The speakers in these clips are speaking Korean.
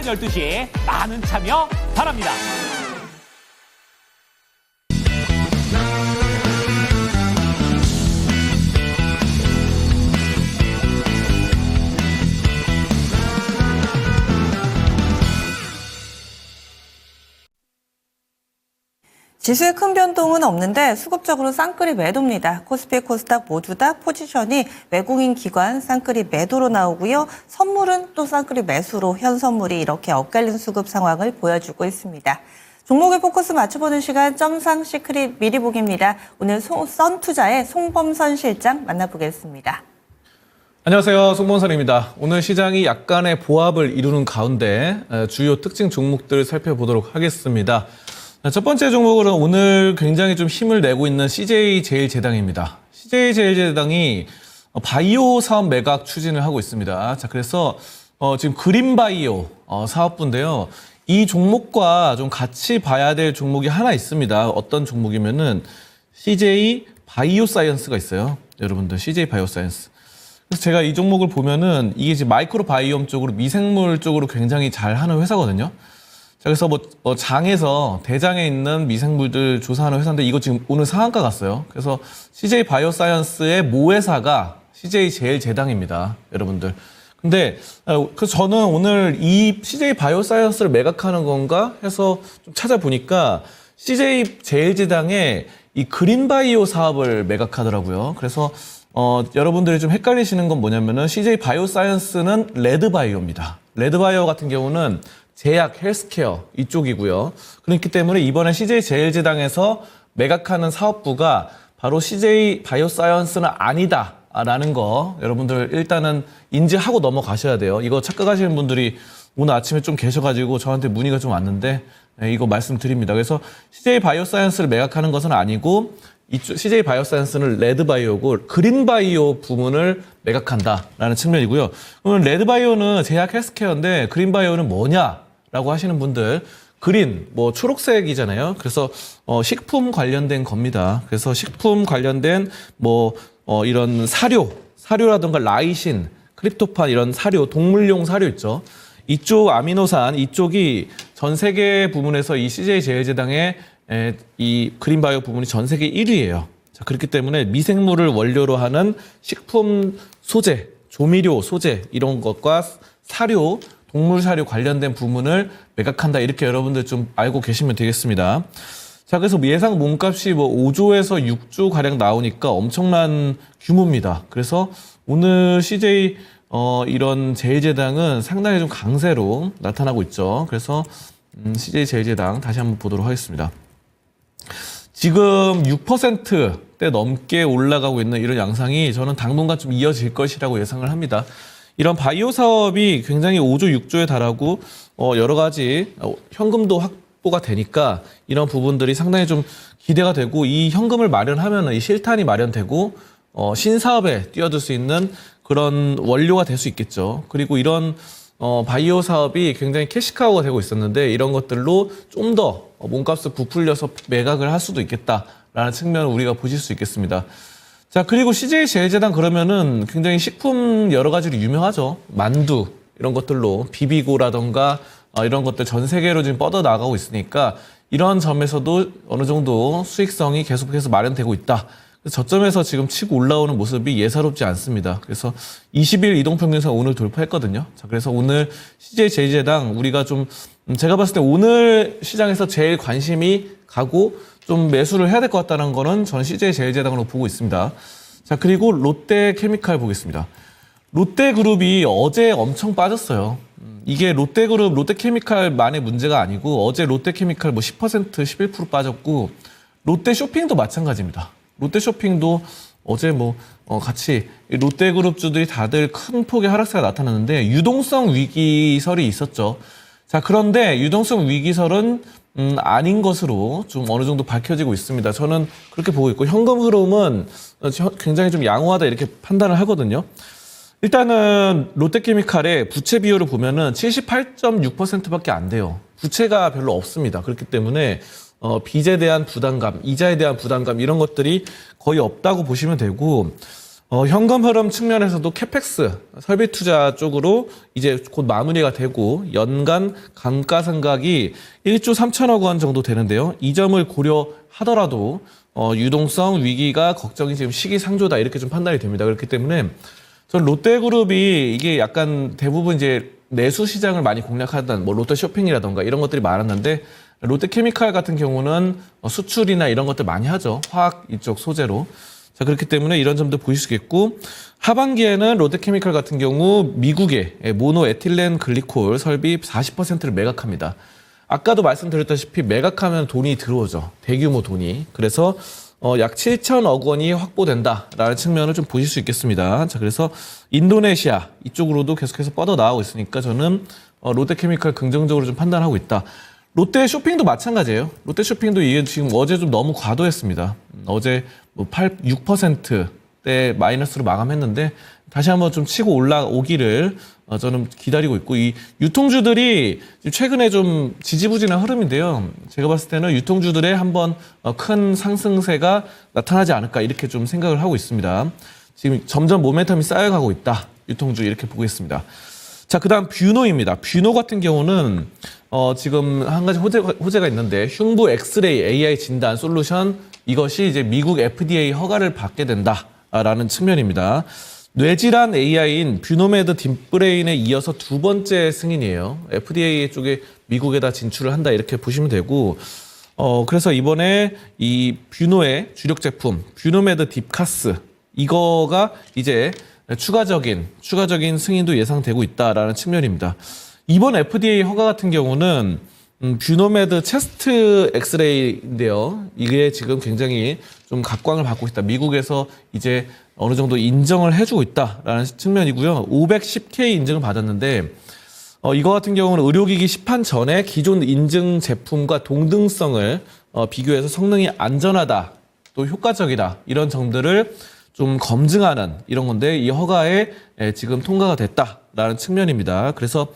12시 많은 참여 바랍니다. 지수에 큰 변동은 없는데 수급적으로 쌍끌이 매도입니다. 코스피, 코스닥 모두 다 포지션이 외국인 기관 쌍끌이 매도로 나오고요. 선물은 또 쌍끌이 매수로 현 선물이 이렇게 엇갈린 수급 상황을 보여주고 있습니다. 종목의 포커스 맞춰보는 시간 점상 시크릿 미리 보기입니다. 오늘 선투자의 송범선 실장 만나보겠습니다. 안녕하세요. 송범선입니다. 오늘 시장이 약간의 보합을 이루는 가운데 주요 특징 종목들 살펴보도록 하겠습니다. 첫 번째 종목으로는 오늘 굉장히 좀 힘을 내고 있는 CJ제일제당입니다. CJ제일제당이 바이오 사업 매각 추진을 하고 있습니다. 자, 그래서 지금 그린바이오 사업부인데요. 이 종목과 좀 같이 봐야 될 종목이 하나 있습니다. 어떤 종목이면은 CJ 바이오사이언스가 있어요. 여러분들 CJ 바이오사이언스. 그래서 제가 이 종목을 보면은 이게 지금 마이크로바이옴 쪽으로 미생물 쪽으로 굉장히 잘하는 회사거든요. 그래서 장에서 대장에 있는 미생물들 조사하는 회사인데 이거 지금 오늘 상한가 갔어요. 그래서 CJ 바이오사이언스의 모회사가 CJ 제일제당입니다, 여러분들. 근데 그래서 저는 오늘 이 CJ 바이오사이언스를 매각하는 건가 해서 좀 찾아보니까 CJ 제일제당의 이 그린바이오 사업을 매각하더라고요. 그래서 여러분들이 좀 헷갈리시는 건 뭐냐면은 CJ 바이오사이언스는 레드바이오입니다. 레드바이오 같은 경우는 제약, 헬스케어 이쪽이고요. 그렇기 때문에 이번에 CJ 제일제당에서 매각하는 사업부가 바로 CJ 바이오사이언스는 아니다라는 거 여러분들 일단은 인지하고 넘어가셔야 돼요. 이거 착각하시는 분들이 오늘 아침에 좀 계셔가지고 저한테 문의가 좀 왔는데 이거 말씀드립니다. 그래서 CJ 바이오사이언스를 매각하는 것은 아니고 이쪽 CJ 바이오사이언스는 레드바이오고 그린바이오 부문을 매각한다라는 측면이고요. 그러면 레드바이오는 제약 헬스케어인데 그린바이오는 뭐냐라고 하시는 분들 그린 초록색이잖아요. 그래서 식품 관련된 겁니다. 그래서 식품 관련된 이런 사료라든가 라이신, 크립토판 이런 사료, 동물용 사료 있죠. 이쪽 아미노산 이쪽이 전 세계 부문에서 이 CJ 제일제당의 이 그린바이오 부분이 전 세계 1위예요. 자, 그렇기 때문에 미생물을 원료로 하는 식품 소재, 조미료 소재 이런 것과 사료, 동물 사료 관련된 부문을 매각한다. 이렇게 여러분들 좀 알고 계시면 되겠습니다. 자, 그래서 예상 몸값이 5조에서 6조 가량 나오니까 엄청난 규모입니다. 그래서 오늘 CJ 이런 제일제당은 상당히 좀 강세로 나타나고 있죠. 그래서 CJ 제일제당 다시 한번 보도록 하겠습니다. 지금 6%대 넘게 올라가고 있는 이런 양상이 저는 당분간 좀 이어질 것이라고 예상을 합니다. 이런 바이오 사업이 굉장히 5조, 6조에 달하고 여러 가지 현금도 확보가 되니까 이런 부분들이 상당히 좀 기대가 되고 이 현금을 마련하면 이 실탄이 마련되고 신사업에 뛰어들 수 있는 그런 원료가 될 수 있겠죠. 그리고 이런 바이오 사업이 굉장히 캐시카우가 되고 있었는데 이런 것들로 좀 더 몸값을 부풀려서 매각을 할 수도 있겠다라는 측면을 우리가 보실 수 있겠습니다. 자, 그리고 CJ 제일제당 그러면은 굉장히 식품 여러 가지로 유명하죠. 만두 이런 것들로 비비고라던가 이런 것들 전 세계로 지금 뻗어 나가고 있으니까 이런 점에서도 어느 정도 수익성이 계속해서 마련되고 있다. 저점에서 지금 치고 올라오는 모습이 예사롭지 않습니다. 그래서 20일 이동평균선 오늘 돌파했거든요. 자, 그래서 오늘 CJ 제일제당 우리가 좀 제가 봤을 때 오늘 시장에서 제일 관심이 가고 좀 매수를 해야 될 것 같다는 거는 저는 CJ 제일제당으로 보고 있습니다. 자, 그리고 롯데케미칼 보겠습니다. 롯데그룹이 어제 엄청 빠졌어요. 이게 롯데그룹, 롯데케미칼만의 문제가 아니고 어제 롯데케미칼 10%, 11% 빠졌고 롯데쇼핑도 마찬가지입니다. 롯데쇼핑도 어제 같이 롯데그룹주들이 다들 큰 폭의 하락세가 나타났는데 유동성 위기설이 있었죠. 자, 그런데 유동성 위기설은 아닌 것으로 좀 어느 정도 밝혀지고 있습니다. 저는 그렇게 보고 있고 현금 흐름은 굉장히 좀 양호하다 이렇게 판단을 하거든요. 일단은 롯데케미칼의 부채 비율을 보면은 78.6%밖에 안 돼요. 부채가 별로 없습니다. 그렇기 때문에 빚에 대한 부담감, 이자에 대한 부담감 이런 것들이 거의 없다고 보시면 되고 현금 흐름 측면에서도 캐펙스, 설비 투자 쪽으로 이제 곧 마무리가 되고 연간 감가상각이 1조 3천억 원 정도 되는데요. 이 점을 고려하더라도 유동성 위기가 걱정이 지금 시기상조다 이렇게 좀 판단이 됩니다. 그렇기 때문에 저는 롯데그룹이 이게 약간 대부분 이제 내수 시장을 많이 공략하던 뭐 롯데쇼핑이라던가 이런 것들이 많았는데 롯데케미칼 같은 경우는 수출이나 이런 것들 많이 하죠. 화학 이쪽 소재로. 자, 그렇기 때문에 이런 점도 보실 수 있겠고, 하반기에는 롯데케미칼 같은 경우 미국의 모노에틸렌 글리콜 설비 40%를 매각합니다. 아까도 말씀드렸다시피 매각하면 돈이 들어오죠. 대규모 돈이. 그래서 약 7천억 원이 확보된다라는 측면을 좀 보실 수 있겠습니다. 자, 그래서 인도네시아 이쪽으로도 계속해서 뻗어 나가고 있으니까 저는 롯데케미칼 긍정적으로 좀 판단하고 있다. 롯데 쇼핑도 마찬가지예요. 롯데 쇼핑도 이게 지금 어제 좀 너무 과도했습니다. 어제 뭐 6%대 마이너스로 마감했는데 다시 한번 좀 치고 올라오기를 저는 기다리고 있고, 이 유통주들이 최근에 좀 지지부진한 흐름인데요. 제가 봤을 때는 유통주들의 한번 큰 상승세가 나타나지 않을까 이렇게 좀 생각을 하고 있습니다. 지금 점점 모멘텀이 쌓여가고 있다. 유통주 이렇게 보고 있습니다. 자, 그다음 뷰노입니다. 뷰노 같은 경우는 지금 한 가지 호재가 있는데 흉부 엑스레이 AI 진단 솔루션, 이것이 이제 미국 FDA 허가를 받게 된다라는 측면입니다. 뇌질환 AI인 뷰노메드 딥브레인에 이어서 두 번째 승인이에요. FDA 쪽에 미국에다 진출을 한다 이렇게 보시면 되고, 그래서 이번에 이 뷰노의 주력 제품 뷰노메드 딥카스, 이거가 이제 추가적인 승인도 예상되고 있다라는 측면입니다. 이번 FDA 허가 같은 경우는 뷰노메드 체스트 엑스레이인데요. 이게 지금 굉장히 좀 각광을 받고 있다. 미국에서 이제 어느 정도 인정을 해주고 있다라는 측면이고요. 510K 인증을 받았는데 이거 같은 경우는 의료기기 시판 전에 기존 인증 제품과 동등성을 비교해서 성능이 안전하다, 또 효과적이다, 이런 점들을 좀 검증하는 이런 건데, 이 허가에 지금 통과가 됐다라는 측면입니다. 그래서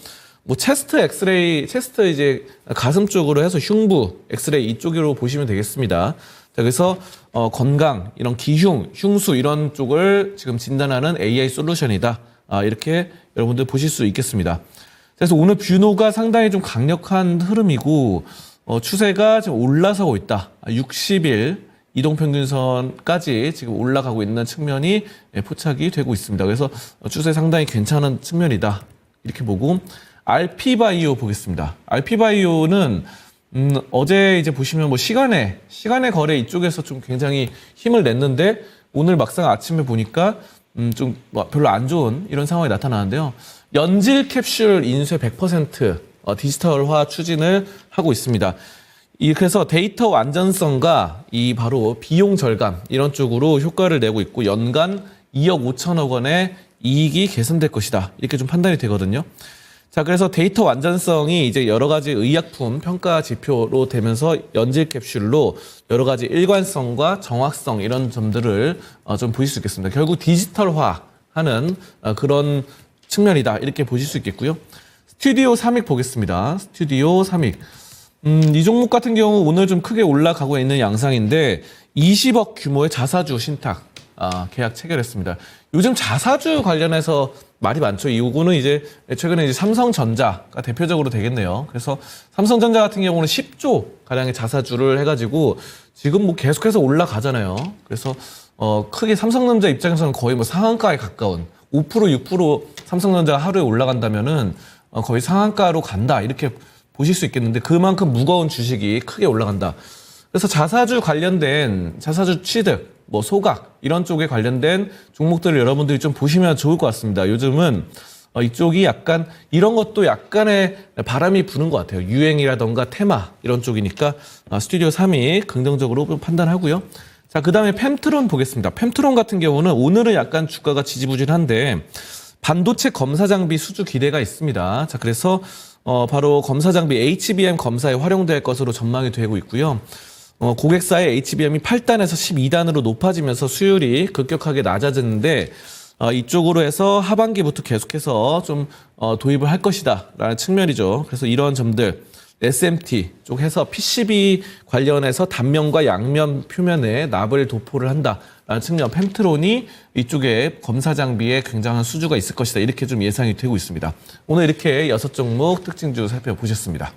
뭐 체스트 엑스레이, 체스트 이제 가슴 쪽으로 해서 흉부 엑스레이 이쪽으로 보시면 되겠습니다. 자, 그래서 건강, 이런 기흉, 흉수 이런 쪽을 지금 진단하는 AI 솔루션이다. 이렇게 여러분들 보실 수 있겠습니다. 그래서 오늘 뷰노가 상당히 좀 강력한 흐름이고 추세가 지금 올라서고 있다. 60일 이동평균선까지 지금 올라가고 있는 측면이 포착이 되고 있습니다. 그래서 추세 상당히 괜찮은 측면이다. 이렇게 보고, RP바이오 보겠습니다. RP바이오는 어제 이제 보시면 뭐 시간의 거래 이쪽에서 좀 굉장히 힘을 냈는데 오늘 막상 아침에 보니까 좀 별로 안 좋은 이런 상황이 나타나는데요. 연질 캡슐 인쇄 100% 디지털화 추진을 하고 있습니다. 그래서 데이터 완전성과 이 바로 비용 절감 이런 쪽으로 효과를 내고 있고, 연간 2억 5천억 원의 이익이 개선될 것이다. 이렇게 좀 판단이 되거든요. 자, 그래서 데이터 완전성이 이제 여러 가지 의약품 평가 지표로 되면서 연질 캡슐로 여러 가지 일관성과 정확성 이런 점들을 좀 보실 수 있겠습니다. 결국 디지털화하는 그런 측면이다. 이렇게 보실 수 있겠고요. 스튜디오 3익 보겠습니다. 스튜디오 3익. 이 종목 같은 경우 오늘 좀 크게 올라가고 있는 양상인데 20억 규모의 자사주 신탁 계약 체결했습니다. 요즘 자사주 관련해서 말이 많죠. 이거는 이제 최근에 이제 삼성전자가 대표적으로 되겠네요. 그래서 삼성전자 같은 경우는 10조 가량의 자사주를 해가지고 지금 뭐 계속해서 올라가잖아요. 그래서 크게 삼성전자 입장에서는 거의 뭐 상한가에 가까운 5% 6% 삼성전자가 하루에 올라간다면은 거의 상한가로 간다 이렇게 보실 수 있겠는데, 그만큼 무거운 주식이 크게 올라간다. 그래서 자사주 관련된 자사주 취득, 뭐 소각 이런 쪽에 관련된 종목들을 여러분들이 좀 보시면 좋을 것 같습니다. 요즘은 이쪽이 약간 이런 것도 약간의 바람이 부는 것 같아요. 유행이라던가 테마 이런 쪽이니까 스튜디오 3이 긍정적으로 판단하고요. 자, 그다음에 펜트론 보겠습니다. 펜트론 같은 경우는 오늘은 약간 주가가 지지부진한데 반도체 검사 장비 수주 기대가 있습니다. 자, 그래서 바로 검사 장비 HBM 검사에 활용될 것으로 전망이 되고 있고요. 고객사의 HBM이 8단에서 12단으로 높아지면서 수율이 급격하게 낮아졌는데 이쪽으로 해서 하반기부터 계속해서 좀 도입을 할 것이다 라는 측면이죠. 그래서 이런 점들 SMT 쪽 해서 PCB 관련해서 단면과 양면 표면에 납을 도포를 한다라는 측면, 펜트론이 이쪽에 검사 장비에 굉장한 수주가 있을 것이다. 이렇게 좀 예상이 되고 있습니다. 오늘 이렇게 6종목 특징주 살펴보셨습니다.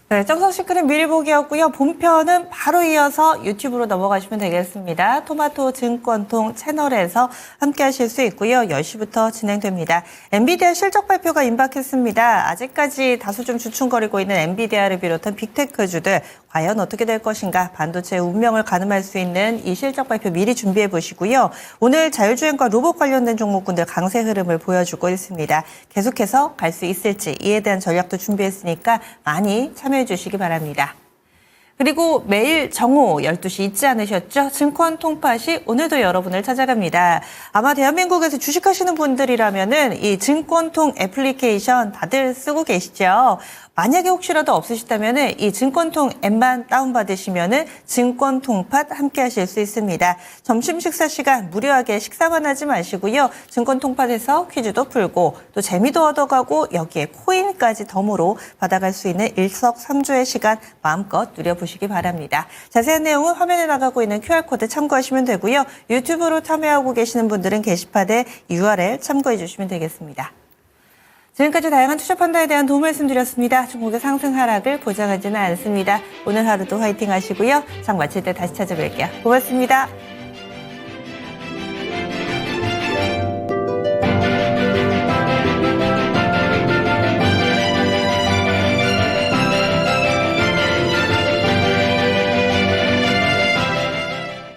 네, 정성시크릿 미리 보기였고요. 본편은 바로 이어서 유튜브로 넘어가시면 되겠습니다. 토마토 증권통 채널에서 함께 하실 수 있고요. 10시부터 진행됩니다. 엔비디아 실적 발표가 임박했습니다. 아직까지 다소 좀 주춤거리고 있는 엔비디아를 비롯한 빅테크주들 과연 어떻게 될 것인가, 반도체의 운명을 가늠할 수 있는 이 실적 발표 미리 준비해 보시고요. 오늘 자율주행과 로봇 관련된 종목군들 강세 흐름을 보여주고 있습니다. 계속해서 갈 수 있을지 이에 대한 전략도 준비했으니까 많이 참여해 주시기 바랍니다. 그리고 매일 정오 12시 잊지 않으셨죠? 증권 통팟이 오늘도 여러분을 찾아갑니다. 아마 대한민국에서 주식하시는 분들이라면은 이 증권통 애플리케이션 다들 쓰고 계시죠? 만약에 혹시라도 없으시다면은 이 증권통 앱만 다운받으시면은 증권통팟 함께 하실 수 있습니다. 점심 식사 시간 무료하게 식사만 하지 마시고요. 증권통팟에서 퀴즈도 풀고 또 재미도 얻어가고 여기에 코인까지 덤으로 받아갈 수 있는 일석삼조의 시간 마음껏 누려보시기 바랍니다. 자세한 내용은 화면에 나가고 있는 QR코드 참고하시면 되고요. 유튜브로 참여하고 계시는 분들은 게시판에 URL 참고해 주시면 되겠습니다. 지금까지 다양한 투자 판단에 대한 도움 말씀드렸습니다. 종목의 상승 하락을 보장하지는 않습니다. 오늘 하루도 화이팅 하시고요. 장 마칠 때 다시 찾아뵐게요. 고맙습니다.